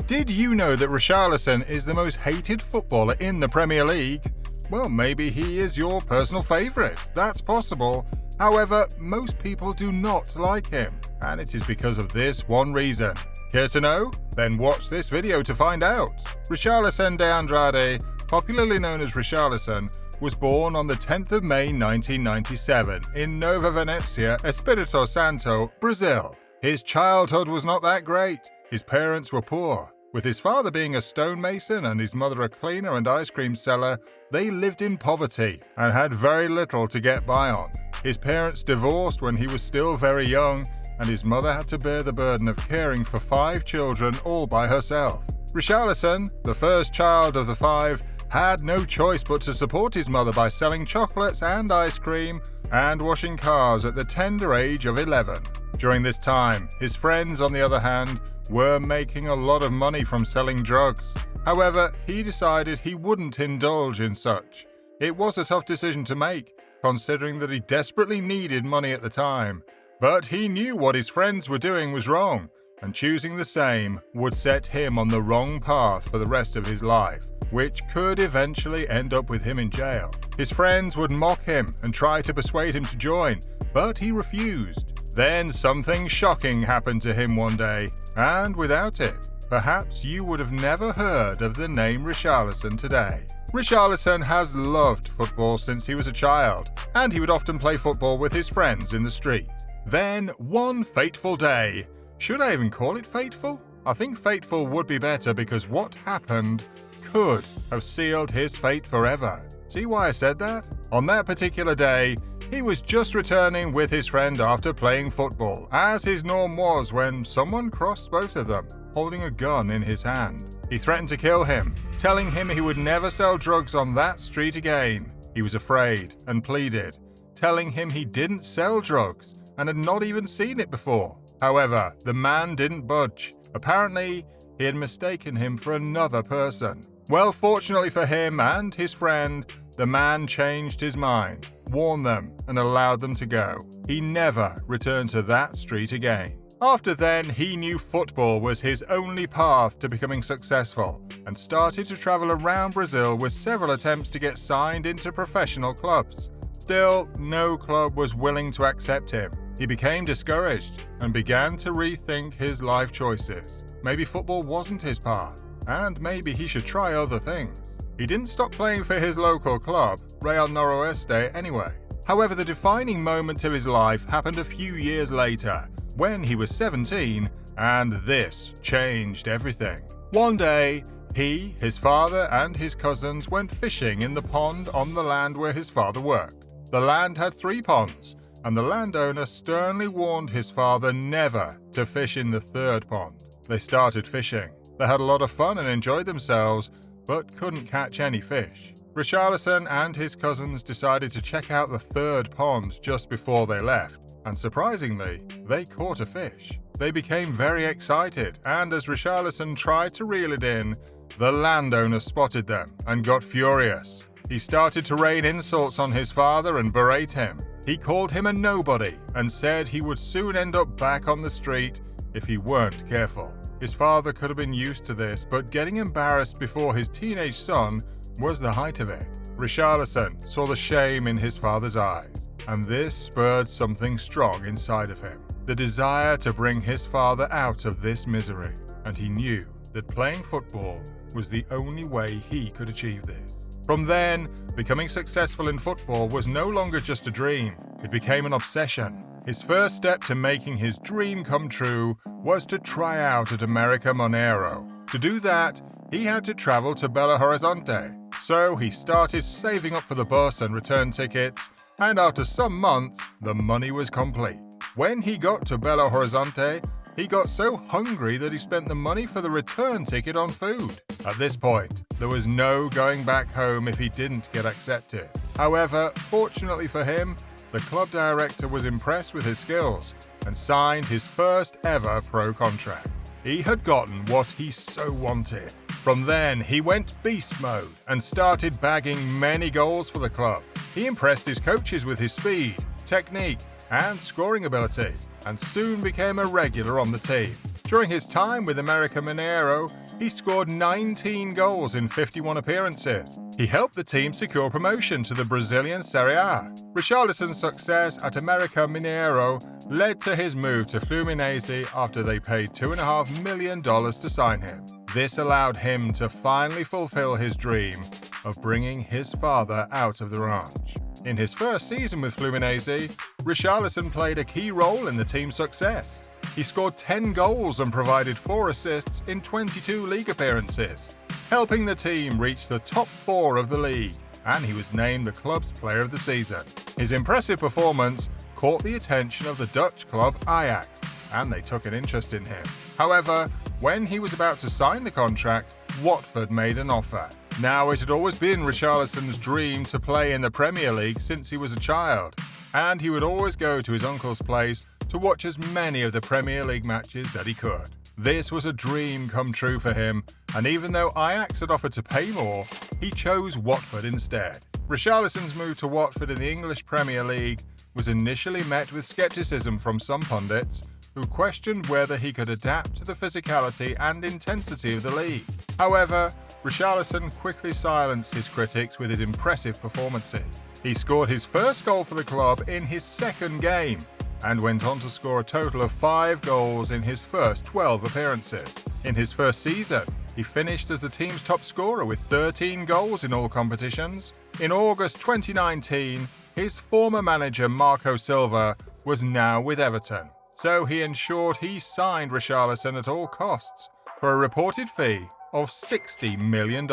Did you know that Richarlison is the most hated footballer in the Premier League? Well, maybe he is your personal favourite. That's possible. However, most people do not like him, and it is because of this one reason. Care to know? Then watch this video to find out. Richarlison de Andrade, popularly known as Richarlison, was born on the 10th of May 1997 in Nova Venecia, Espírito Santo, Brazil. His childhood was not that great. His parents were poor. With his father being a stonemason and his mother a cleaner and ice cream seller, they lived in poverty and had very little to get by on. His parents divorced when he was still very young, and his mother had to bear the burden of caring for 5 children all by herself. Richarlison, the first child of the 5, had no choice but to support his mother by selling chocolates and ice cream and washing cars at the tender age of 11. During this time, his friends, on the other hand, were making a lot of money from selling drugs. However, he decided he wouldn't indulge in such. It was a tough decision to make, considering that he desperately needed money at the time. But he knew what his friends were doing was wrong, and choosing the same would set him on the wrong path for the rest of his life, which could eventually end up with him in jail. His friends would mock him and try to persuade him to join, but he refused. Then something shocking happened to him one day, and without it, perhaps you would have never heard of the name Richarlison today. Richarlison has loved football since he was a child, and he would often play football with his friends in the street. Then, one fateful day, should I even call it fateful? I think fateful would be better because what happened could have sealed his fate forever. See why I said that? On that particular day, he was just returning with his friend after playing football, as his norm was, when someone crossed both of them, holding a gun in his hand. He threatened to kill him, telling him he would never sell drugs on that street again. He was afraid and pleaded, telling him he didn't sell drugs and had not even seen it before. However, the man didn't budge. Apparently, he had mistaken him for another person. Well, fortunately for him and his friend, the man changed his mind, warned them, and allowed them to go. He never returned to that street again. After then, he knew football was his only path to becoming successful, and started to travel around Brazil with several attempts to get signed into professional clubs. Still, no club was willing to accept him. He became discouraged and began to rethink his life choices. Maybe football wasn't his path, and maybe he should try other things. He didn't stop playing for his local club, Real Noroeste, anyway. However, the defining moment of his life happened a few years later, when he was 17, and this changed everything. One day, he, his father, and his cousins went fishing in the pond on the land where his father worked. The land had 3 ponds, and the landowner sternly warned his father never to fish in the 3rd pond. They started fishing. They had a lot of fun and enjoyed themselves, but couldn't catch any fish. Richarlison and his cousins decided to check out the 3rd pond just before they left, and surprisingly, they caught a fish. They became very excited, and as Richarlison tried to reel it in, the landowner spotted them and got furious. He started to rain insults on his father and berate him. He called him a nobody and said he would soon end up back on the street if he weren't careful. His father could have been used to this, but getting embarrassed before his teenage son was the height of it. Richarlison saw the shame in his father's eyes, and this spurred something strong inside of him. The desire to bring his father out of this misery, and he knew that playing football was the only way he could achieve this. From then, becoming successful in football was no longer just a dream, it became an obsession. His first step to making his dream come true was to try out at America Monero. To do that, he had to travel to Belo Horizonte, so he started saving up for the bus and return tickets, and after some months, the money was complete. When he got to Belo Horizonte, he got so hungry that he spent the money for the return ticket on food. At this point, there was no going back home if he didn't get accepted. However, fortunately for him, the club director was impressed with his skills and signed his first ever pro contract. He had gotten what he so wanted. From then, he went beast mode and started bagging many goals for the club. He impressed his coaches with his speed, technique, and scoring ability, and soon became a regular on the team. During his time with America Mineiro, he scored 19 goals in 51 appearances. He helped the team secure promotion to the Brazilian Serie A. Richarlison's success at America Mineiro led to his move to Fluminense after they paid $2.5 million to sign him. This allowed him to finally fulfill his dream of bringing his father out of the ranch. In his first season with Fluminense, Richarlison played a key role in the team's success. He scored 10 goals and provided 4 assists in 22 league appearances, helping the team reach the top 4 of the league, and he was named the club's player of the season. His impressive performance caught the attention of the Dutch club Ajax, and they took an interest in him. However, when he was about to sign the contract, Watford made an offer. Now, it had always been Richarlison's dream to play in the Premier League since he was a child, and he would always go to his uncle's place to watch as many of the Premier League matches that he could. This was a dream come true for him, and even though Ajax had offered to pay more, he chose Watford instead. Richarlison's move to Watford in the English Premier League was initially met with skepticism from some pundits, who questioned whether he could adapt to the physicality and intensity of the league. However, Richarlison quickly silenced his critics with his impressive performances. He scored his first goal for the club in his second game, and went on to score a total of 5 goals in his first 12 appearances. In his first season, he finished as the team's top scorer with 13 goals in all competitions. In August 2019, his former manager Marco Silva was now with Everton, so he ensured he signed Richarlison at all costs for a reported fee of $60 million.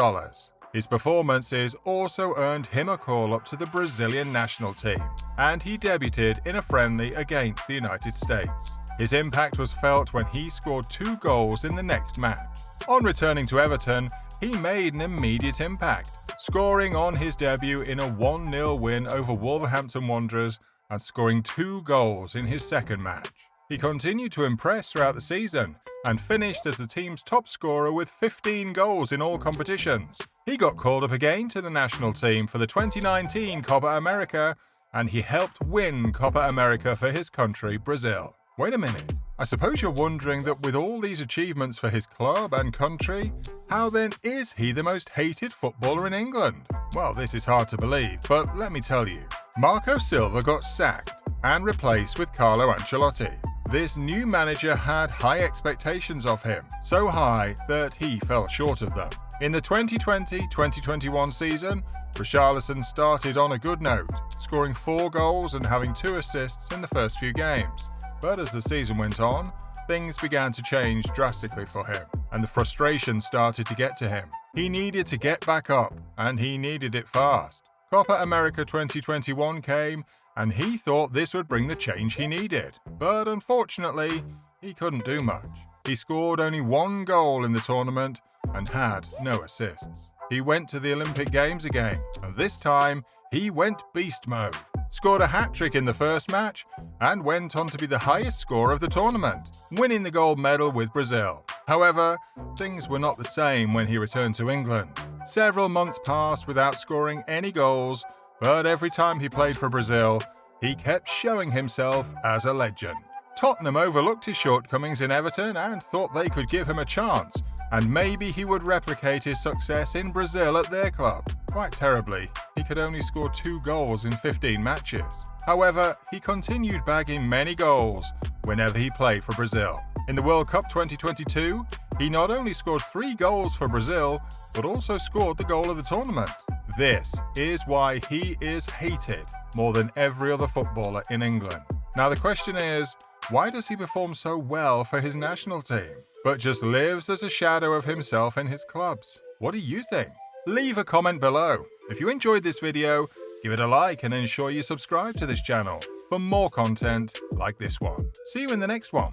His performances also earned him a call-up to the Brazilian national team, and he debuted in a friendly against the United States. His impact was felt when he scored 2 goals in the next match. On returning to Everton, he made an immediate impact, scoring on his debut in a 1-0 win over Wolverhampton Wanderers and scoring 2 goals in his second match. He continued to impress throughout the season and finished as the team's top scorer with 15 goals in all competitions. He got called up again to the national team for the 2019 Copa America, and he helped win Copa America for his country, Brazil. Wait a minute, I suppose you're wondering that with all these achievements for his club and country, how then is he the most hated footballer in England? Well, this is hard to believe, but let me tell you. Marco Silva got sacked and replaced with Carlo Ancelotti. This new manager had high expectations of him, so high that he fell short of them. In the 2020-2021 season, Richarlison started on a good note, scoring 4 goals and having 2 assists in the first few games. But as the season went on, things began to change drastically for him, and the frustration started to get to him. He needed to get back up, and he needed it fast. Copa America 2021 came, and he thought this would bring the change he needed. But unfortunately, he couldn't do much. He scored only 1 goal in the tournament and had no assists. He went to the Olympic Games again, and this time he went beast mode. Scored a hat-trick in the first match and went on to be the highest scorer of the tournament, winning the gold medal with Brazil. However, things were not the same when he returned to England. Several months passed without scoring any goals, but every time he played for Brazil, he kept showing himself as a legend. Tottenham overlooked his shortcomings in Everton and thought they could give him a chance, and maybe he would replicate his success in Brazil at their club. Quite terribly, he could only score 2 goals in 15 matches. However, he continued bagging many goals whenever he played for Brazil. In the World Cup 2022, he not only scored 3 goals for Brazil, but also scored the goal of the tournament. This is why he is hated more than every other footballer in England. Now the question is, why does he perform so well for his national team, but just lives as a shadow of himself in his clubs? What do you think? Leave a comment below. If you enjoyed this video, give it a like and ensure you subscribe to this channel for more content like this one. See you in the next one.